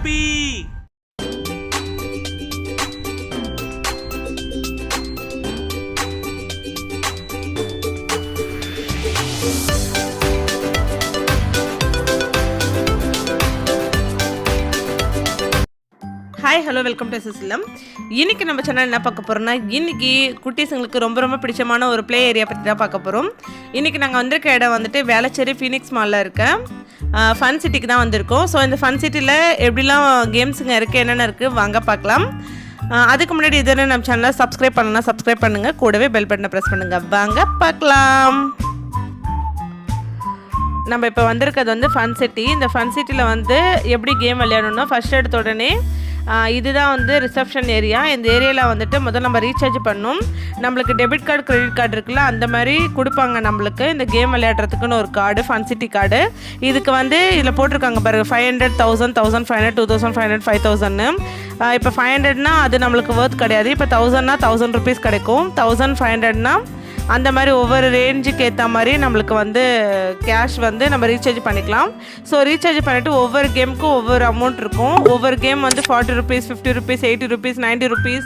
Happy. Hi hello welcome to சிஸ்லம். இன்றைக்கி நம்ம சேனல் என்ன பார்க்க போகிறோம்னா, இன்றைக்கி குட்டீஸுங்களுக்கு ரொம்ப ரொம்ப பிடிச்சமான ஒரு ப்ளே ஏரியா பற்றி தான் பார்க்க போகிறோம். இன்றைக்கி நாங்கள் வந்திருக்க இடம் வந்துட்டு வேளச்சேரி ஃபீனிக்ஸ் மாலில் இருக்க ஃபன் சிட்டிக்கு தான் வந்திருக்கோம். ஸோ இந்த ஃபன் சிட்டியில் எப்படிலாம் கேம்ஸுங்க இருக்குது, என்னென்ன இருக்குது வாங்க பார்க்கலாம். அதுக்கு முன்னாடி இதுன்னு நம்ம சேனலை சப்ஸ்கிரைப் பண்ணலாம், சப்ஸ்கிரைப் பண்ணுங்கள், கூடவே பெல் பட்டனை ப்ரெஸ் பண்ணுங்கள். வாங்க பார்க்கலாம். நம்ம இப்போ வந்திருக்கிறது வந்து ஃபன் சிட்டி. இந்த ஃபன் சிட்டியில் வந்து எப்படி கேம் விளையாடணும்னா, ஃபஸ்ட் எடுத்த உடனே இதுதான் வந்து ரிசப்ஷன் ஏரியா. இந்த ஏரியாவில் வந்துட்டு முதல்ல நம்ம ரீசார்ஜ் பண்ணணும். நம்மளுக்கு டெபிட் கார்டு, கிரெடிட் கார்டு இருக்குல்ல, அந்த மாதிரி கொடுப்பாங்க நம்மளுக்கு இந்த கேம் விளையாடுறதுக்குன்னு ஒரு கார்டு, ஃபன் சிட்டி கார்டு. இதுக்கு வந்து இதில் போட்டிருக்காங்க பாருங்கள், 500, 1000, 1500, 2500, 5000. இப்போ 500னா அது நம்மளுக்கு ஒர்த் கிடையாது. இப்போ 1000னா 1000 ருபீஸ் கிடைக்கும். 1500னா அந்த மாதிரி ஒவ்வொரு ரேஞ்சுக்கு ஏற்ற மாதிரி நம்மளுக்கு வந்து கேஷ் வந்து நம்ம ரீசார்ஜ் பண்ணிக்கலாம். ஸோ ரீசார்ஜ் பண்ணிவிட்டு ஒவ்வொரு கேமுக்கும் ஒவ்வொரு அமௌண்ட் இருக்கும். ஒவ்வொரு கேம் வந்து 40 ருபீஸ், 50 ருபீஸ், 80 ருபீஸ், 90 ருபீஸ்,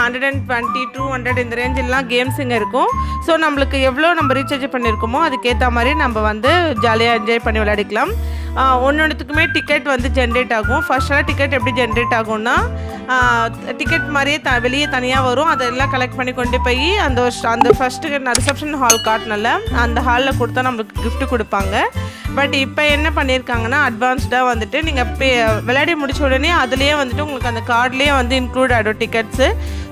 120, 200 இந்த ரேஞ்செல்லாம் கேம்ஸுங்க இருக்கும். ஸோ நம்மளுக்கு எவ்வளோ நம்ம ரீசார்ஜ் பண்ணியிருக்கோமோ அதுக்கேற்ற மாதிரி நம்ம வந்து ஜாலியாக என்ஜாய் பண்ணி விளையாடிக்கலாம். ஒன்றுத்துக்குமே டிக்கெட் வந்து ஜென்ரேட் ஆகும். ஃபர்ஸ்டெல்லாம் டிக்கெட் எப்படி ஜென்ரேட் ஆகும்னா, டிக்கெட் மாதிரியே வெளியே தனியாக வரும். அதெல்லாம் கலெக்ட் பண்ணி கொண்டு போய் அந்த ஃபஸ்ட்டு ரிசப்ஷன் ஹால் காட்டினல அந்த ஹாலில் கொடுத்தா நம்மளுக்கு கிஃப்ட் கொடுப்பாங்க. பட் இப்போ என்ன பண்ணியிருக்காங்கன்னா, அட்வான்ஸ்டாக வந்துட்டு நீங்கள் விளையாடி முடிச்ச உடனே அதுலேயே வந்துட்டு உங்களுக்கு அந்த கார்ட்லேயே வந்து இன்க்ளூட் ஆகிடும் டிக்கெட்ஸு.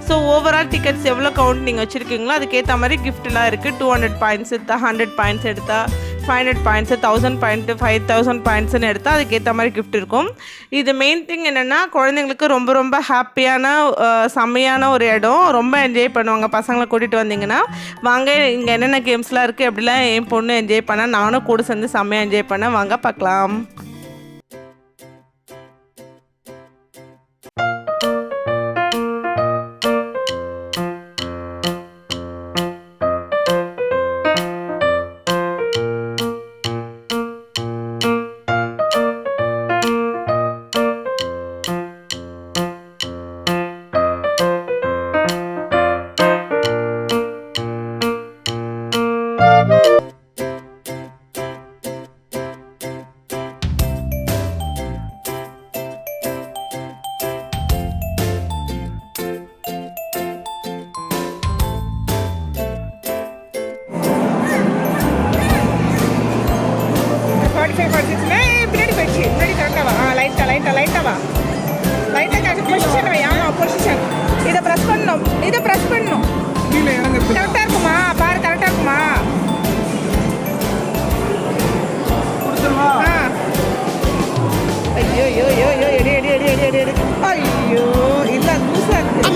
ஸோ ஓவரால் டிக்கெட்ஸ் எவ்வளோ கவுண்ட் நீங்கள் வச்சுருக்கீங்களோ அதுக்கேற்ற மாதிரி கிஃப்ட்லாம் இருக்குது. 200 பாயிண்ட்ஸ் எடுத்தால், 100 பாயிண்ட்ஸ் எடுத்தால், 500 பாயிண்ட்ஸு, 1000 பாயிண்ட்டு, 5000 பாயிண்ட்ஸுன்னு எடுத்தால் அதுக்கேற்ற மாதிரி கிஃப்ட் இருக்கும். இது மெயின் திங் என்னென்னா, குழந்தைங்களுக்கு ரொம்ப ரொம்ப ஹாப்பியான செம்மையான ஒரு இடம். ரொம்ப என்ஜாய் பண்ணுவாங்க பசங்களை கூட்டிகிட்டு வந்தீங்கன்னா. வாங்க, இங்கே என்னென்ன கேம்ஸ்லாம் இருக்குது, எப்படிலாம் என் பொண்ணு என்ஜாய் பண்ணால் நானும் கூட சேர்ந்து செம்மையாக என்ஜாய் பண்ணேன். வாங்க பார்க்கலாம். பின்னாடி போயிடுச்சு, முன்னாடி கரெக்டாக வா. லைட்டாக வா. பொசிஷன் வை. ஆமாம், பொசிஷன். இதை ப்ரெஸ் பண்ணணும். கரெக்டாக இருக்குமா பாரு, கரெக்டாக இருக்குமா? ஐயோ எடி. ஐயோ இல்லை, லூஸாக இருக்கு.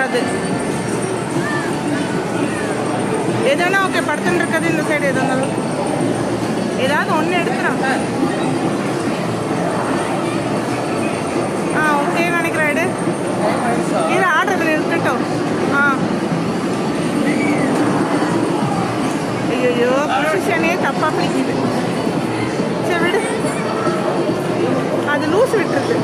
கூடாது. எதுனா ஓகே, படுத்துன்னு இருக்கிறது இந்த சைடு எது இருந்தாலும் ஏதாவது ஒன்று எடுத்துறாங்க. ஓகே நினைக்கிறேன். இது ஆர்டர் இருக்கட்டும். ஐயோ பொசிஷனே தப்பாக பிடிக்குது. சரி விடு, அது லூஸ் விட்டுருது.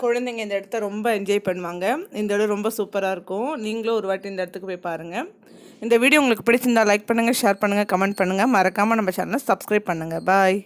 குழந்தைங்க இந்த இடத்த ரொம்ப என்ஜாய் பண்ணுவாங்க. இந்த இடம் ரொம்ப சூப்பராக இருக்கும். நீங்களும் ஒரு வாட்டி இந்த இடத்துக்கு போய் பாருங்கள். இந்த வீடியோ உங்களுக்கு பிடிச்சிருந்தா லைக் பண்ணுங்கள், ஷேர் பண்ணுங்கள், கமெண்ட் பண்ணுங்கள். மறக்காமல் நம்ம சேனலை சப்ஸ்கிரைப் பண்ணுங்கள். பாய்.